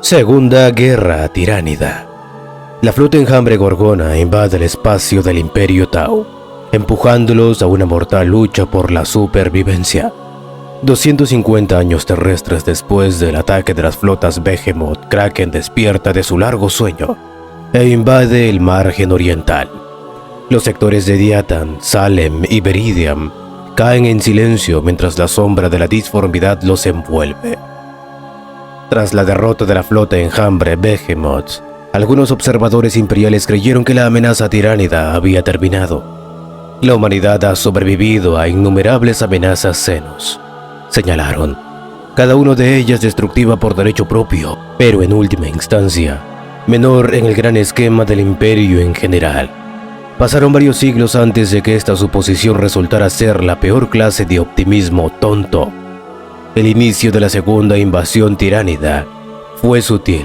Segunda Guerra Tiránida. La flota enjambre Gorgona invade el espacio del Imperio Tau, empujándolos a una mortal lucha por la supervivencia. 250 años terrestres después del ataque de las flotas Behemoth, Kraken despierta de su largo sueño e invade el margen oriental. Los sectores de Diatan, Salem y Viridian caen en silencio mientras la sombra de la disformidad los envuelve. Tras la derrota de la flota enjambre Behemoth, algunos observadores imperiales creyeron que la amenaza tiránida había terminado. La humanidad ha sobrevivido a innumerables amenazas Xenos, señalaron, cada una de ellas destructiva por derecho propio, pero en última instancia, menor en el gran esquema del imperio en general. Pasaron varios siglos antes de que esta suposición resultara ser la peor clase de optimismo tonto. El inicio de la segunda invasión tiránida fue sutil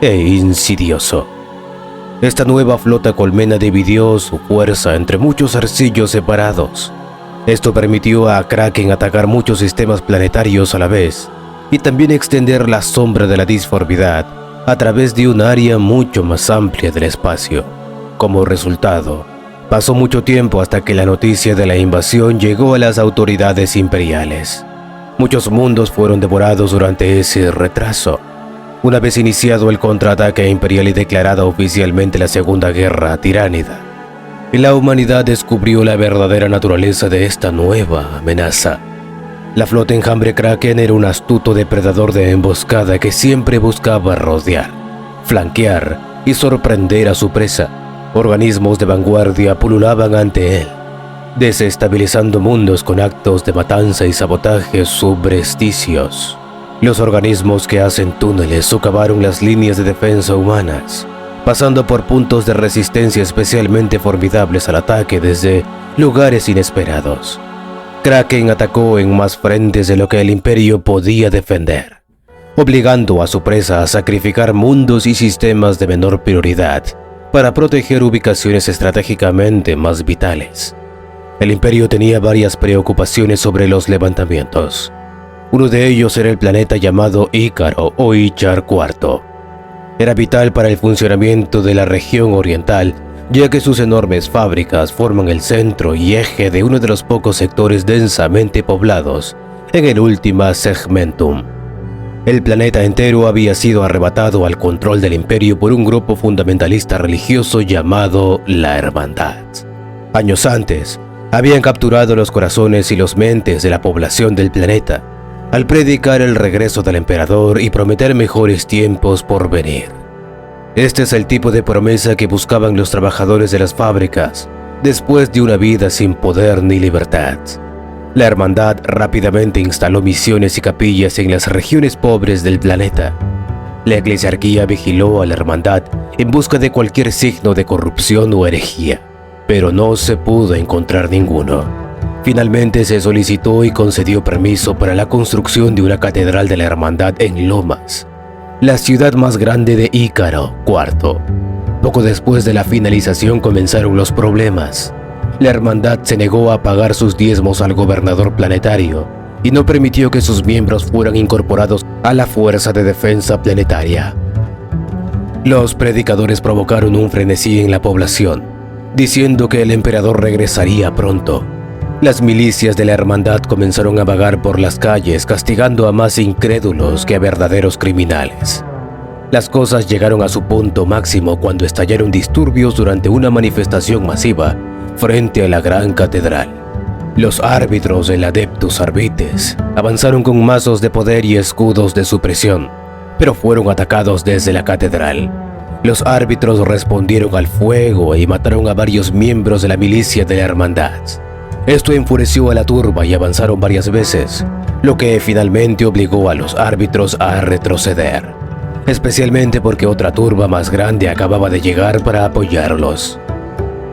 e insidioso. Esta nueva flota colmena dividió su fuerza entre muchos arcillos separados. Esto permitió a Kraken atacar muchos sistemas planetarios a la vez y también extender la sombra de la disformidad a través de un área mucho más amplia del espacio. Como resultado, pasó mucho tiempo hasta que la noticia de la invasión llegó a las autoridades imperiales. Muchos mundos fueron devorados durante ese retraso. Una vez iniciado el contraataque imperial y declarada oficialmente la Segunda Guerra Tiránida, la humanidad descubrió la verdadera naturaleza de esta nueva amenaza. La flota enjambre Kraken era un astuto depredador de emboscada que siempre buscaba rodear, flanquear y sorprender a su presa. Organismos de vanguardia pululaban ante él, desestabilizando mundos con actos de matanza y sabotaje subrepticios. Los organismos que hacen túneles socavaron las líneas de defensa humanas, pasando por puntos de resistencia especialmente formidables al ataque desde lugares inesperados. Kraken atacó en más frentes de lo que el imperio podía defender, obligando a su presa a sacrificar mundos y sistemas de menor prioridad para proteger ubicaciones estratégicamente más vitales. El imperio tenía varias preocupaciones sobre los levantamientos. Uno de ellos era el planeta llamado Ícaro o Ichar IV. Era vital para el funcionamiento de la región oriental, ya que sus enormes fábricas forman el centro y eje de uno de los pocos sectores densamente poblados en el Ultima Segmentum. El planeta entero había sido arrebatado al control del imperio por un grupo fundamentalista religioso llamado la Hermandad. Años antes, habían capturado los corazones y las mentes de la población del planeta, al predicar el regreso del emperador y prometer mejores tiempos por venir. Este es el tipo de promesa que buscaban los trabajadores de las fábricas después de una vida sin poder ni libertad. La Hermandad rápidamente instaló misiones y capillas en las regiones pobres del planeta. La eclesiarquía vigiló a la Hermandad en busca de cualquier signo de corrupción o herejía, pero no se pudo encontrar ninguno. Finalmente se solicitó y concedió permiso para la construcción de una catedral de la Hermandad en Lomas, la ciudad más grande de Ícaro IV. Poco después de la finalización comenzaron los problemas. La Hermandad se negó a pagar sus diezmos al gobernador planetario y no permitió que sus miembros fueran incorporados a la Fuerza de Defensa Planetaria. Los predicadores provocaron un frenesí en la población, diciendo que el emperador regresaría pronto. Las milicias de la Hermandad comenzaron a vagar por las calles, castigando a más incrédulos que a verdaderos criminales. Las cosas llegaron a su punto máximo cuando estallaron disturbios durante una manifestación masiva frente a la gran catedral. Los árbitros del Adeptus Arbites avanzaron con mazos de poder y escudos de supresión, pero fueron atacados desde la catedral. Los árbitros respondieron al fuego y mataron a varios miembros de la milicia de la Hermandad. Esto enfureció a la turba y avanzaron varias veces, lo que finalmente obligó a los árbitros a retroceder, especialmente porque otra turba más grande acababa de llegar para apoyarlos.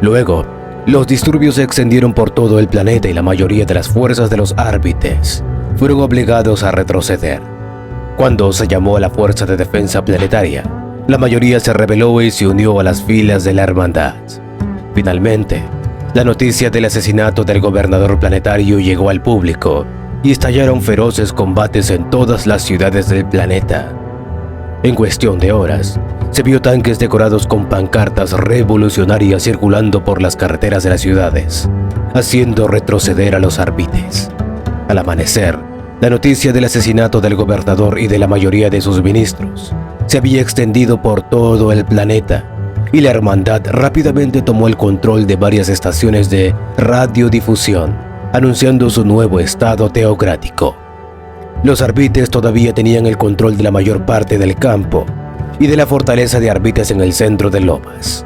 Luego, los disturbios se extendieron por todo el planeta y la mayoría de las fuerzas de los árbitres fueron obligados a retroceder. Cuando se llamó a la Fuerza de Defensa Planetaria, la mayoría se rebeló y se unió a las filas de la Hermandad. Finalmente, la noticia del asesinato del gobernador planetario llegó al público y estallaron feroces combates en todas las ciudades del planeta. En cuestión de horas, se vio tanques decorados con pancartas revolucionarias circulando por las carreteras de las ciudades, haciendo retroceder a los arbites. Al amanecer, la noticia del asesinato del gobernador y de la mayoría de sus ministros se había extendido por todo el planeta, y la hermandad rápidamente tomó el control de varias estaciones de radiodifusión, anunciando su nuevo estado teocrático. Los arbites todavía tenían el control de la mayor parte del campo y de la fortaleza de Arbites en el centro de Lomas.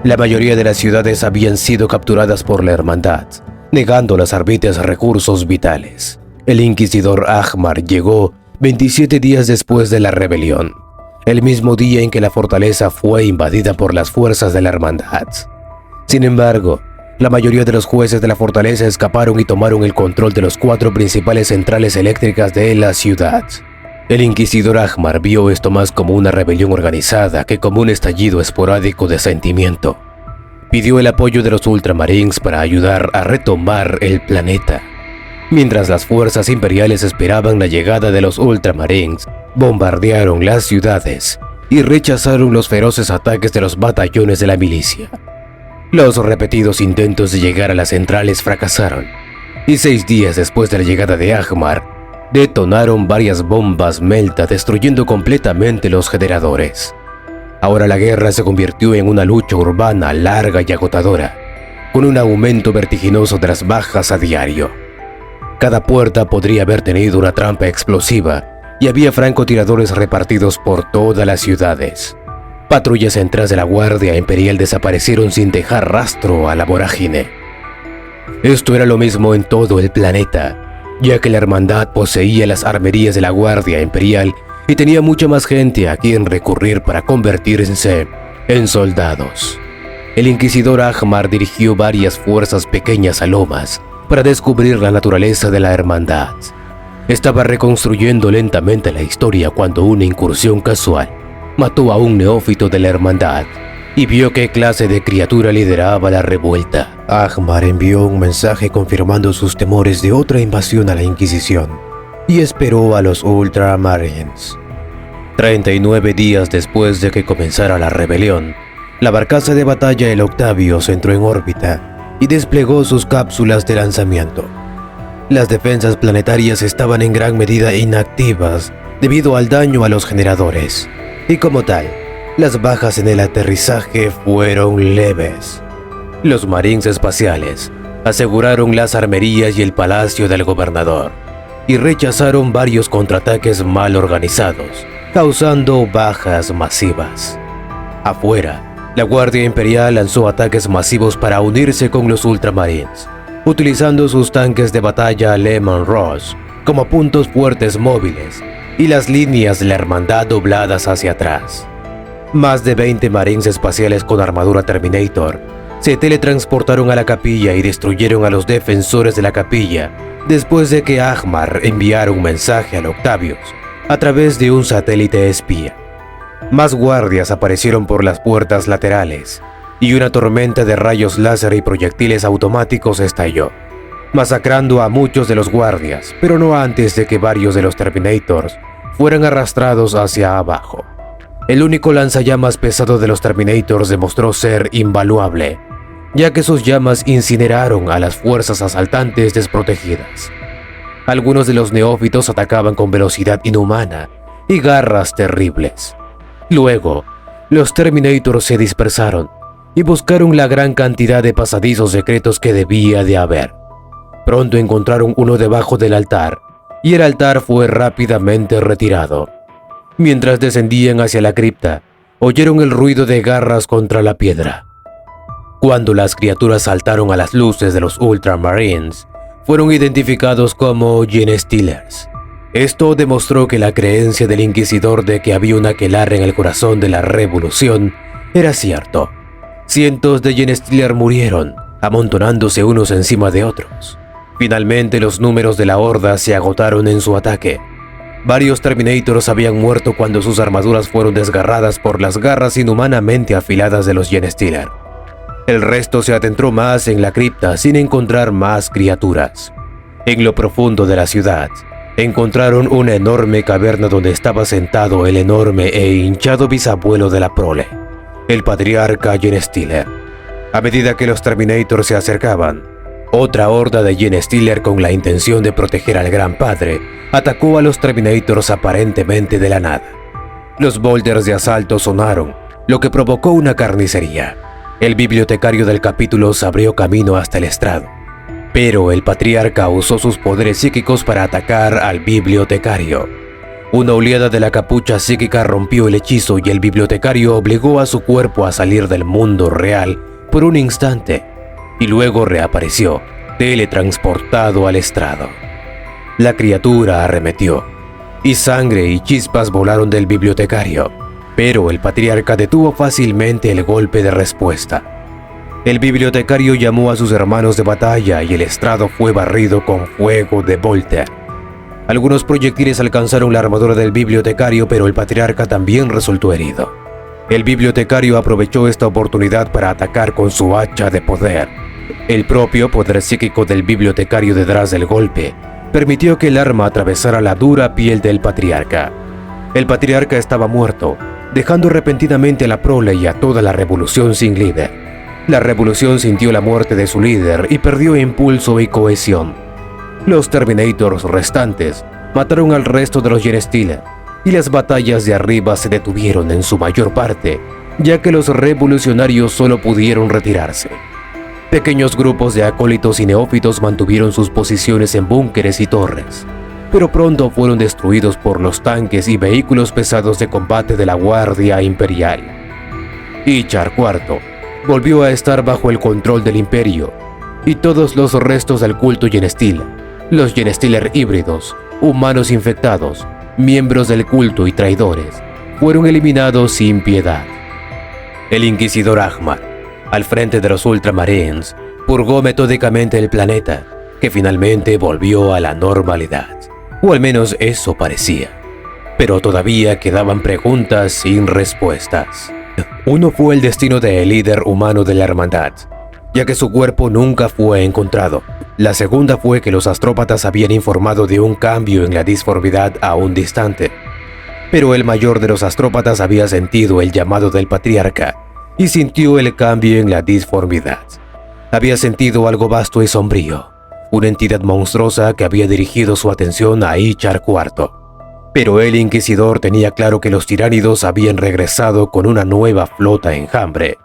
La mayoría de las ciudades habían sido capturadas por la hermandad, negando a los arbites recursos vitales. El inquisidor Ahmar llegó 27 días después de la rebelión, el mismo día en que la fortaleza fue invadida por las fuerzas de la hermandad. Sin embargo, la mayoría de los jueces de la fortaleza escaparon y tomaron el control de los 4 principales centrales eléctricas de la ciudad. El inquisidor Ahmar vio esto más como una rebelión organizada que como un estallido esporádico de sentimiento. Pidió el apoyo de los Ultramarines para ayudar a retomar el planeta. Mientras las fuerzas imperiales esperaban la llegada de los Ultramarines, bombardearon las ciudades y rechazaron los feroces ataques de los batallones de la milicia. Los repetidos intentos de llegar a las centrales fracasaron, y 6 días después de la llegada de Ahmar, detonaron varias bombas Melta destruyendo completamente los generadores. Ahora la guerra se convirtió en una lucha urbana larga y agotadora, con un aumento vertiginoso de las bajas a diario. Cada puerta podría haber tenido una trampa explosiva y había francotiradores repartidos por todas las ciudades. Patrullas enteras de la Guardia Imperial desaparecieron sin dejar rastro a la vorágine. Esto era lo mismo en todo el planeta, ya que la hermandad poseía las armerías de la Guardia Imperial y tenía mucha más gente a quien recurrir para convertirse en soldados. El inquisidor Ahmar dirigió varias fuerzas pequeñas a Lomas para descubrir la naturaleza de la hermandad. Estaba reconstruyendo lentamente la historia cuando una incursión casual mató a un neófito de la hermandad y vio qué clase de criatura lideraba la revuelta. Ahmar envió un mensaje confirmando sus temores de otra invasión a la Inquisición y esperó a los Ultramarines. 39 días después de que comenzara la rebelión, la barcaza de batalla El Octavius entró en órbita y desplegó sus cápsulas de lanzamiento. Las defensas planetarias estaban en gran medida inactivas debido al daño a los generadores, y como tal, las bajas en el aterrizaje fueron leves. Los marines espaciales aseguraron las armerías y el palacio del gobernador, y rechazaron varios contraataques mal organizados, causando bajas masivas. Afuera, la Guardia Imperial lanzó ataques masivos para unirse con los Ultramarines, utilizando sus tanques de batalla Lehman Ross como puntos fuertes móviles y las líneas de la hermandad dobladas hacia atrás. Más de 20 marines espaciales con armadura Terminator se teletransportaron a la capilla y destruyeron a los defensores de la capilla después de que Ahmar enviara un mensaje al Octavius a través de un satélite espía. Más guardias aparecieron por las puertas laterales y una tormenta de rayos láser y proyectiles automáticos estalló, masacrando a muchos de los guardias, pero no antes de que varios de los Terminators fueran arrastrados hacia abajo. El único lanzallamas pesado de los Terminators demostró ser invaluable, ya que sus llamas incineraron a las fuerzas asaltantes desprotegidas. Algunos de los neófitos atacaban con velocidad inhumana y garras terribles. Luego, los Terminators se dispersaron y buscaron la gran cantidad de pasadizos secretos que debía de haber. Pronto encontraron uno debajo del altar, y el altar fue rápidamente retirado. Mientras descendían hacia la cripta, oyeron el ruido de garras contra la piedra. Cuando las criaturas saltaron a las luces de los Ultramarines, fueron identificados como Genestealers. Esto demostró que la creencia del Inquisidor de que había un aquelarre en el corazón de la revolución era cierto. Cientos de Genestealers murieron, amontonándose unos encima de otros. Finalmente los números de la horda se agotaron en su ataque. Varios Terminators habían muerto cuando sus armaduras fueron desgarradas por las garras inhumanamente afiladas de los Genestealers. El resto se adentró más en la cripta sin encontrar más criaturas. En lo profundo de la ciudad, encontraron una enorme caverna donde estaba sentado el enorme e hinchado bisabuelo de la prole, el patriarca Genestealer. A medida que los Terminators se acercaban, otra horda de Genestealer, con la intención de proteger al Gran Padre, atacó a los Terminators aparentemente de la nada. Los boulders de asalto sonaron, lo que provocó una carnicería. El bibliotecario del capítulo se abrió camino hasta el estrado, pero el patriarca usó sus poderes psíquicos para atacar al bibliotecario. Una oleada de la capucha psíquica rompió el hechizo y el bibliotecario obligó a su cuerpo a salir del mundo real por un instante, y luego reapareció, teletransportado al estrado. La criatura arremetió, y sangre y chispas volaron del bibliotecario, pero el patriarca detuvo fácilmente el golpe de respuesta. El bibliotecario llamó a sus hermanos de batalla y el estrado fue barrido con fuego de Volter. Algunos proyectiles alcanzaron la armadura del bibliotecario, pero el patriarca también resultó herido. El bibliotecario aprovechó esta oportunidad para atacar con su hacha de poder. El propio poder psíquico del bibliotecario detrás del golpe permitió que el arma atravesara la dura piel del patriarca. El patriarca estaba muerto, dejando repentinamente a la prole y a toda la revolución sin líder. La revolución sintió la muerte de su líder y perdió impulso y cohesión. Los Terminators restantes mataron al resto de los Genestealer, y las batallas de arriba se detuvieron en su mayor parte, ya que los revolucionarios solo pudieron retirarse. Pequeños grupos de acólitos y neófitos mantuvieron sus posiciones en búnkeres y torres, pero pronto fueron destruidos por los tanques y vehículos pesados de combate de la Guardia Imperial. Ishar IV volvió a estar bajo el control del Imperio, y todos los restos del culto Genestealer, los Genestealer híbridos, humanos infectados, miembros del culto y traidores, fueron eliminados sin piedad. El Inquisidor Ahmad, al frente de los Ultramarines, purgó metódicamente el planeta, que finalmente volvió a la normalidad. O al menos eso parecía. Pero todavía quedaban preguntas sin respuestas. Uno fue el destino del líder humano de la Hermandad, ya que su cuerpo nunca fue encontrado. La segunda fue que los astrópatas habían informado de un cambio en la disformidad aún distante. Pero el mayor de los astrópatas había sentido el llamado del patriarca y sintió el cambio en la disformidad. Había sentido algo vasto y sombrío, una entidad monstruosa que había dirigido su atención a Ishar IV. Pero el Inquisidor tenía claro que los tiránidos habían regresado con una nueva flota enjambre.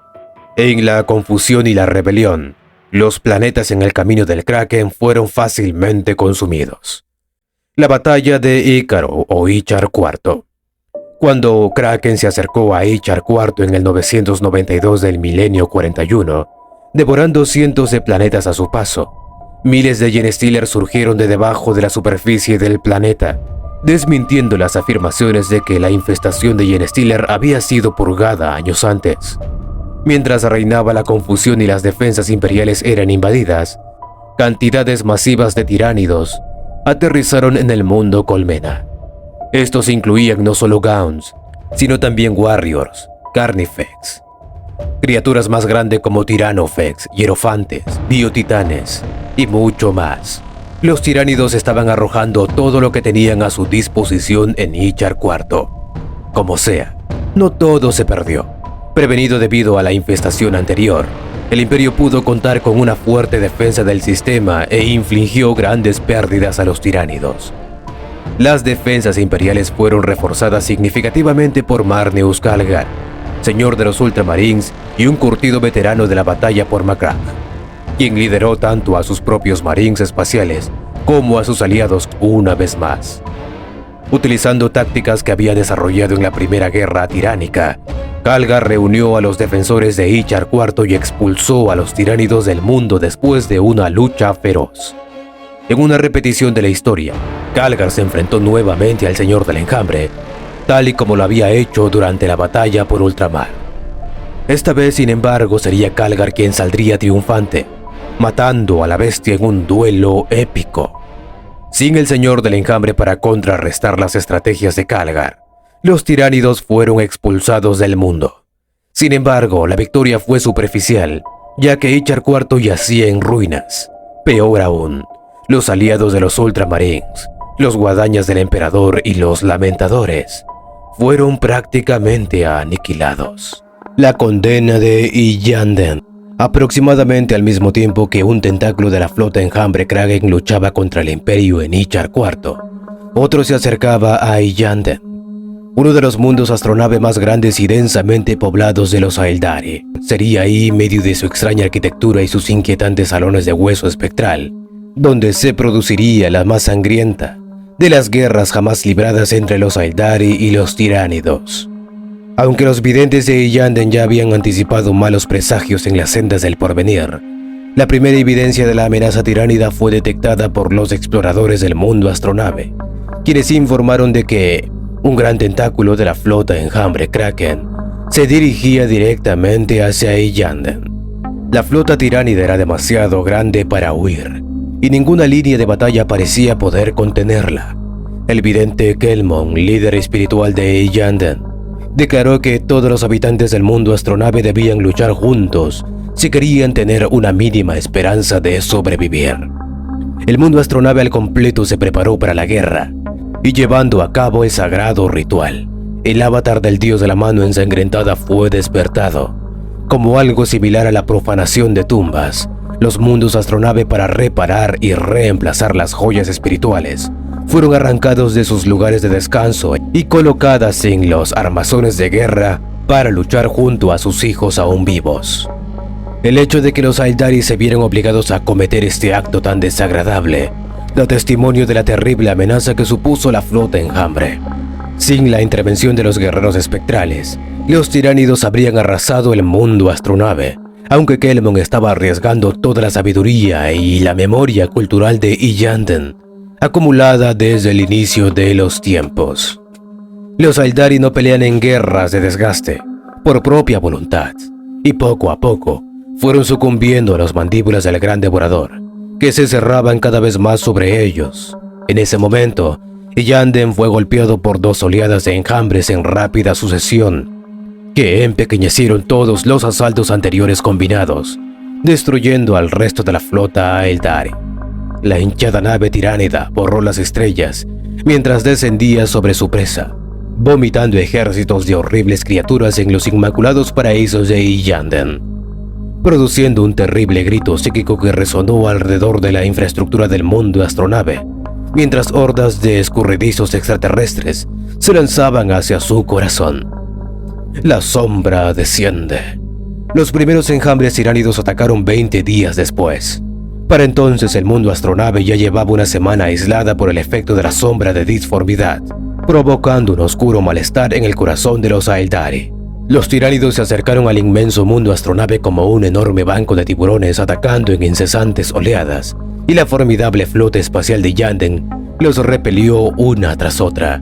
En la confusión y la rebelión, los planetas en el camino del Kraken fueron fácilmente consumidos. La batalla de Ícaro o Ishar IV. Cuando Kraken se acercó a Ishar IV en el 992 del milenio 41, devorando cientos de planetas a su paso, miles de Genestealer surgieron de debajo de la superficie del planeta, desmintiendo las afirmaciones de que la infestación de Genestealer había sido purgada años antes. Mientras reinaba la confusión y las defensas imperiales eran invadidas, cantidades masivas de tiránidos aterrizaron en el mundo colmena. Estos incluían no solo Gauns, sino también Warriors, Carnifex, criaturas más grandes como Tirannofex, Hierofantes, Biotitanes y mucho más. Los tiránidos estaban arrojando todo lo que tenían a su disposición en Ishar IV. Como sea, no todo se perdió. Prevenido debido a la infestación anterior, el Imperio pudo contar con una fuerte defensa del sistema e infligió grandes pérdidas a los tiránidos. Las defensas imperiales fueron reforzadas significativamente por Marneus Calgar, señor de los Ultramarines y un curtido veterano de la batalla por Macrae, quien lideró tanto a sus propios marines espaciales como a sus aliados una vez más. Utilizando tácticas que había desarrollado en la Primera Guerra Tiránica, Calgar reunió a los defensores de Ishar IV y expulsó a los tiránidos del mundo después de una lucha feroz. En una repetición de la historia, Calgar se enfrentó nuevamente al Señor del Enjambre, tal y como lo había hecho durante la batalla por Ultramar. Esta vez, sin embargo, sería Calgar quien saldría triunfante, matando a la bestia en un duelo épico. Sin el Señor del Enjambre para contrarrestar las estrategias de Calgar, los tiránidos fueron expulsados del mundo. Sin embargo, la victoria fue superficial, ya que Ishar IV yacía en ruinas. Peor aún, los aliados de los Ultramarines, Los guadañas del emperador y los lamentadores fueron prácticamente aniquilados. La condena de Iyanden. Aproximadamente al mismo tiempo que un tentáculo de la flota enjambre Kraken luchaba contra el imperio en Ishtar IV, otro se acercaba a Iyanden, uno de los mundos astronave más grandes y densamente poblados de los Aeldari. Sería ahí, medio de su extraña arquitectura y sus inquietantes salones de hueso espectral, donde se produciría la más sangrienta de las guerras jamás libradas entre los Aeldari y los tiránidos. Aunque los videntes de Iyanden ya habían anticipado malos presagios en las sendas del porvenir, la primera evidencia de la amenaza tiránida fue detectada por los exploradores del mundo astronave, quienes informaron de que un gran tentáculo de la flota enjambre Kraken se dirigía directamente hacia Iyanden. La flota tiránida era demasiado grande para huir, y ninguna línea de batalla parecía poder contenerla. El vidente Kelmon, líder espiritual de Iyanden, declaró que todos los habitantes del mundo astronave debían luchar juntos si querían tener una mínima esperanza de sobrevivir. El mundo astronave al completo se preparó para la guerra, y llevando a cabo el sagrado ritual, el avatar del dios de la mano ensangrentada fue despertado. Como algo similar a la profanación de tumbas, los mundos astronave, para reparar y reemplazar las joyas espirituales, fueron arrancados de sus lugares de descanso y colocadas en los armazones de guerra para luchar junto a sus hijos aún vivos. El hecho de que los Aeldari se vieran obligados a cometer este acto tan desagradable da testimonio de la terrible amenaza que supuso la flota enjambre. Sin la intervención de los guerreros espectrales, los tiránidos habrían arrasado el mundo astronave, aunque Kelmon estaba arriesgando toda la sabiduría y la memoria cultural de Iyanden, acumulada desde el inicio de los tiempos. Los Aeldari no pelean en guerras de desgaste, por propia voluntad, y poco a poco fueron sucumbiendo a las mandíbulas del gran devorador, que se cerraban cada vez más sobre ellos. En ese momento, Iyanden fue golpeado por dos oleadas de enjambres en rápida sucesión, que empequeñecieron todos los asaltos anteriores combinados, destruyendo al resto de la flota Aeldari. La hinchada nave tiránida borró las estrellas mientras descendía sobre su presa, vomitando ejércitos de horribles criaturas en los inmaculados paraísos de Iyanden, produciendo un terrible grito psíquico que resonó alrededor de la infraestructura del mundo astronave, mientras hordas de escurridizos extraterrestres se lanzaban hacia su corazón. La sombra desciende. Los primeros enjambres tiránidos atacaron 20 días después. Para entonces el mundo astronave ya llevaba una semana aislada por el efecto de la sombra de disformidad, provocando un oscuro malestar en el corazón de los Aeldari. Los tiránidos se acercaron al inmenso mundo astronave como un enorme banco de tiburones atacando en incesantes oleadas, y la formidable flota espacial de Iyanden los repelió una tras otra.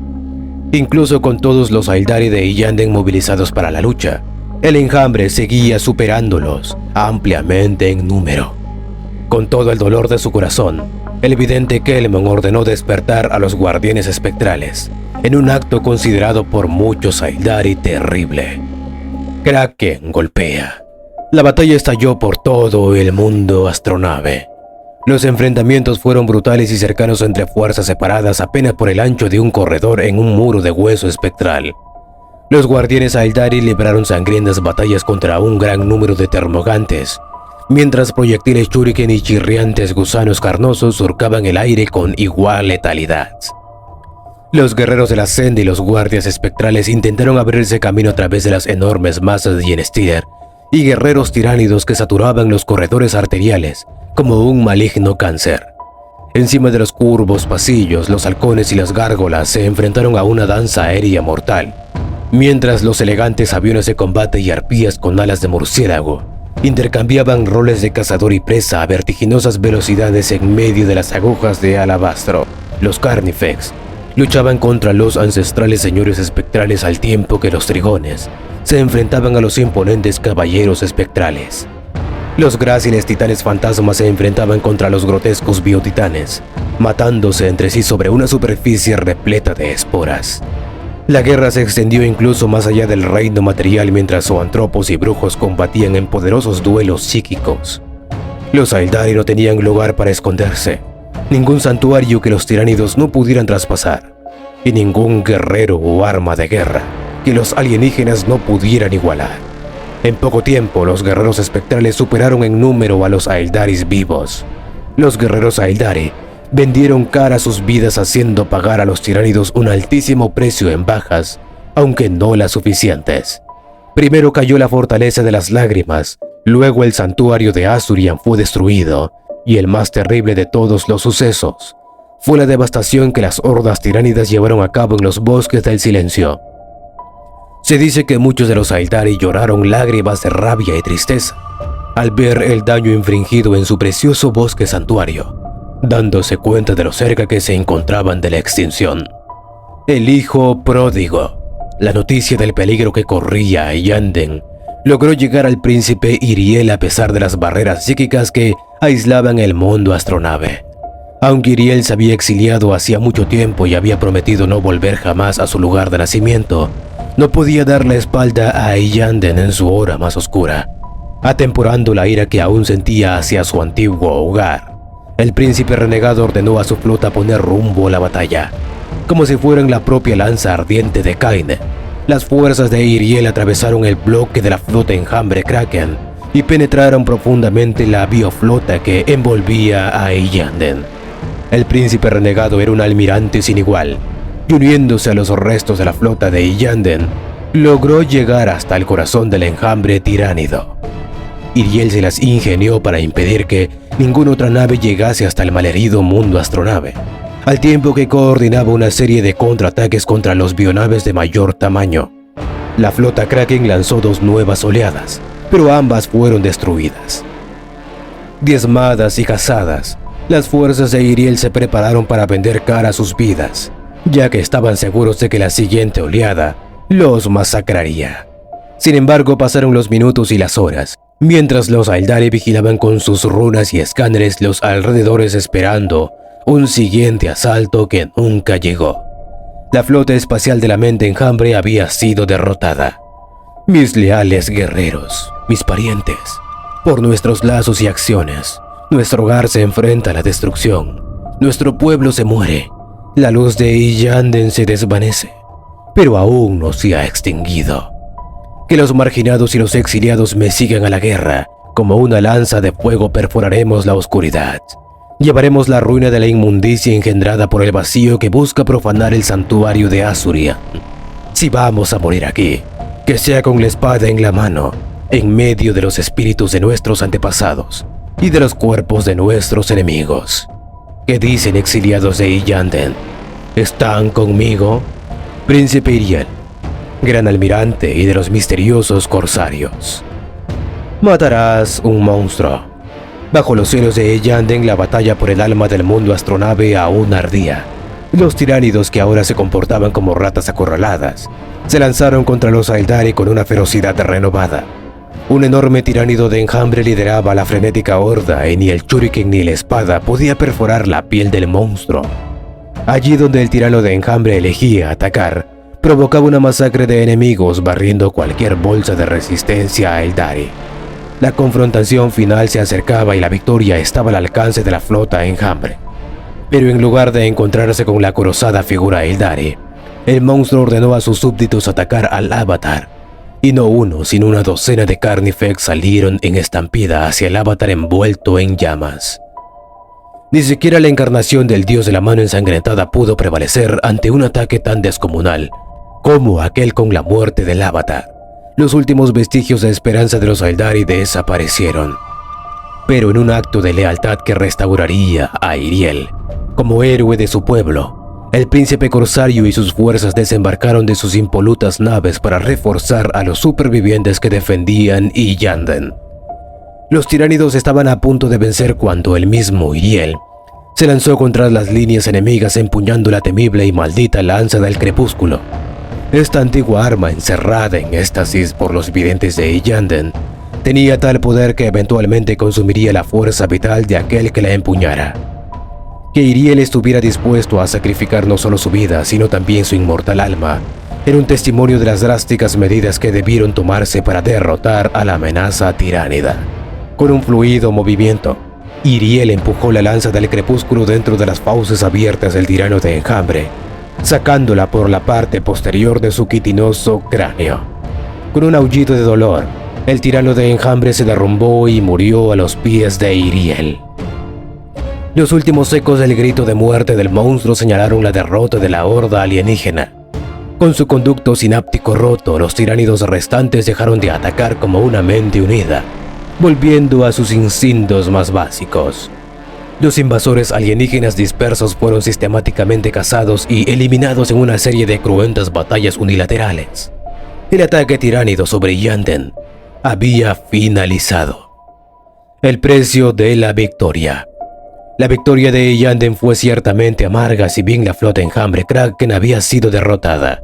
Incluso con todos los Aeldari de Iyanden movilizados para la lucha, el enjambre seguía superándolos ampliamente en número. Con todo el dolor de su corazón, el vidente Kelmon ordenó despertar a los guardianes espectrales, en un acto considerado por muchos Aeldari terrible. Kraken golpea. La batalla estalló por todo el mundo astronave. Los enfrentamientos fueron brutales y cercanos entre fuerzas separadas apenas por el ancho de un corredor en un muro de hueso espectral. Los guardianes Aeldari libraron sangrientas batallas contra un gran número de termogantes, mientras proyectiles shuriken y chirriantes gusanos carnosos surcaban el aire con igual letalidad. Los guerreros de la senda y los guardias espectrales intentaron abrirse camino a través de las enormes masas de Genestealer y guerreros tiránidos que saturaban los corredores arteriales como un maligno cáncer. Encima de los curvos pasillos, los halcones y las gárgolas se enfrentaron a una danza aérea mortal, mientras los elegantes aviones de combate y arpías con alas de murciélago intercambiaban roles de cazador y presa a vertiginosas velocidades en medio de las agujas de alabastro. Los Carnifex luchaban contra los ancestrales señores espectrales al tiempo que los trigones se enfrentaban a los imponentes caballeros espectrales. Los gráciles titanes fantasmas se enfrentaban contra los grotescos biotitanes, matándose entre sí sobre una superficie repleta de esporas. La guerra se extendió incluso más allá del reino material mientras zoantropos y brujos combatían en poderosos duelos psíquicos. Los Aeldari no tenían lugar para esconderse. ningún santuario que los tiránidos no pudieran traspasar, y ningún guerrero o arma de guerra que los alienígenas no pudieran igualar. En poco tiempo, los guerreros espectrales superaron en número a los Aeldaris vivos. Los guerreros Aeldari vendieron cara sus vidas haciendo pagar a los tiránidos un altísimo precio en bajas, aunque no las suficientes. Primero cayó la fortaleza de las lágrimas, luego el santuario de Azurian fue destruido, y el más terrible de todos los sucesos fue la devastación que las hordas tiránidas llevaron a cabo en los bosques del silencio. Se dice que muchos de los Aeldari lloraron lágrimas de rabia y tristeza al ver el daño infringido en su precioso bosque santuario, dándose cuenta de lo cerca que se encontraban de la extinción. El hijo pródigo, la noticia del peligro que corría a Iyanden, logró llegar al príncipe Iriel a pesar de las barreras psíquicas que aislaban el mundo astronave. Aunque Iriel se había exiliado hacía mucho tiempo y había prometido no volver jamás a su lugar de nacimiento, no podía dar la espalda a Iyanden en su hora más oscura. Atemporando la ira que aún sentía hacia su antiguo hogar, el príncipe renegado ordenó a su flota poner rumbo a la batalla. Como si fueran la propia lanza ardiente de Kaine, las fuerzas de Iriel atravesaron el bloque de la flota enjambre Kraken y penetraron profundamente la bioflota que envolvía a Iyanden. El príncipe renegado era un almirante sin igual, y uniéndose a los restos de la flota de Iyanden, logró llegar hasta el corazón del enjambre tiránido. Iriel se las ingenió para impedir que ninguna otra nave llegase hasta el malherido mundo astronave, al tiempo que coordinaba una serie de contraataques contra los bionaves de mayor tamaño. La flota Kraken lanzó 2 nuevas oleadas, pero ambas fueron destruidas. Diezmadas y cazadas, las fuerzas de Iriel se prepararon para vender cara a sus vidas, ya que estaban seguros de que la siguiente oleada los masacraría. Sin embargo, pasaron los minutos y las horas, mientras los Aeldari vigilaban con sus runas y escáneres los alrededores esperando un siguiente asalto que nunca llegó. La flota espacial de la mente enjambre había sido derrotada. Mis leales guerreros, mis parientes, por nuestros lazos y acciones, nuestro hogar se enfrenta a la destrucción. Nuestro pueblo se muere. La luz de Iyanden se desvanece, pero aún no se ha extinguido. Que los marginados y los exiliados me sigan a la guerra. Como una lanza de fuego perforaremos la oscuridad. Llevaremos la ruina de la inmundicia engendrada por el vacío que busca profanar el santuario de Azurian. Si vamos a morir aquí, que sea con la espada en la mano, en medio de los espíritus de nuestros antepasados y de los cuerpos de nuestros enemigos. ¿Qué dicen, exiliados de Iyanden? ¿Están conmigo? Príncipe Iriel, gran almirante y de los misteriosos corsarios. Matarás un monstruo. Bajo los cielos de Iyanden, la batalla por el alma del mundo astronave aún ardía. Los tiránidos, que ahora se comportaban como ratas acorraladas, se lanzaron contra los Aeldari con una ferocidad renovada. Un enorme tiránido de enjambre lideraba la frenética horda y ni el shuriken ni la espada podía perforar la piel del monstruo. Allí donde el tirano de enjambre elegía atacar, provocaba una masacre de enemigos barriendo cualquier bolsa de resistencia a Aeldari. La confrontación final se acercaba y la victoria estaba al alcance de la flota enjambre. Pero en lugar de encontrarse con la acorazada figura Aeldari, el monstruo ordenó a sus súbditos atacar al avatar, y no uno sino una docena de Carnifex salieron en estampida hacia el avatar envuelto en llamas. Ni siquiera la encarnación del dios de la mano ensangrentada pudo prevalecer ante un ataque tan descomunal como aquel con la muerte del avatar. Los últimos vestigios de esperanza de los Aeldari desaparecieron. Pero en un acto de lealtad que restauraría a Iriel como héroe de su pueblo, el príncipe corsario y sus fuerzas desembarcaron de sus impolutas naves para reforzar a los supervivientes que defendían Iyanden. Los tiránidos estaban a punto de vencer cuando el mismo Iriel se lanzó contra las líneas enemigas empuñando la temible y maldita lanza del crepúsculo. Esta antigua arma, encerrada en éxtasis por los videntes de Iyanden, tenía tal poder que eventualmente consumiría la fuerza vital de aquel que la empuñara. Que Iriel estuviera dispuesto a sacrificar no solo su vida, sino también su inmortal alma, era un testimonio de las drásticas medidas que debieron tomarse para derrotar a la amenaza tiránida. Con un fluido movimiento, Iriel empujó la lanza del crepúsculo dentro de las fauces abiertas del tirano de enjambre, sacándola por la parte posterior de su quitinoso cráneo. Con un aullido de dolor, el tirano de enjambre se derrumbó y murió a los pies de Iriel. Los últimos ecos del grito de muerte del monstruo señalaron la derrota de la horda alienígena. Con su conducto sináptico roto, los tiránidos restantes dejaron de atacar como una mente unida, volviendo a sus instintos más básicos. Los invasores alienígenas dispersos fueron sistemáticamente cazados y eliminados en una serie de cruentas batallas unilaterales. El ataque tiránido sobre Yanden había finalizado. El precio de la victoria. La victoria de Yanden fue ciertamente amarga, si bien la flota enjambre Kraken había sido derrotada.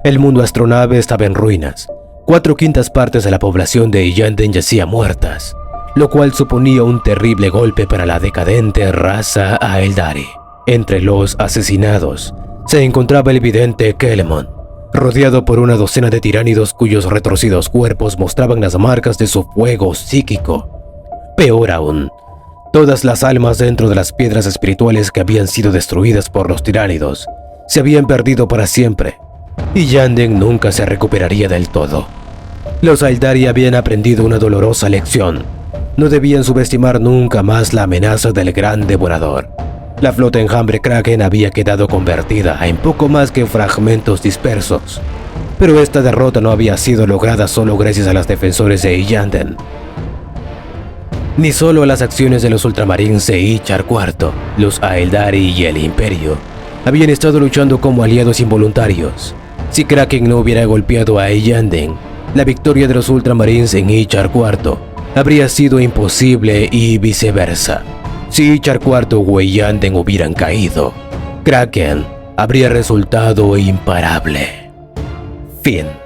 El mundo astronave estaba en ruinas. 4/5 partes de la población de Yanden yacía muertas, lo cual suponía un terrible golpe para la decadente raza Aeldari. Entre los asesinados se encontraba el vidente Kelemon, rodeado por una docena de tiránidos cuyos retorcidos cuerpos mostraban las marcas de su fuego psíquico. Peor aún, todas las almas dentro de las piedras espirituales que habían sido destruidas por los tiránidos se habían perdido para siempre, y Yanden nunca se recuperaría del todo. Los Aeldari habían aprendido una dolorosa lección. No debían subestimar nunca más la amenaza del gran devorador. La flota enjambre Kraken había quedado convertida en poco más que fragmentos dispersos. Pero esta derrota no había sido lograda solo gracias a los defensores de Yanden, ni solo a las acciones de los Ultramarines de Ishtar IV. Los Aeldari y el Imperio habían estado luchando como aliados involuntarios. Si Kraken no hubiera golpeado a Yanden, la victoria de los Ultramarines en Ishtar IV habría sido imposible y viceversa. Si Ishtar IV o Yanden hubieran caído, Kraken habría resultado imparable. Fin.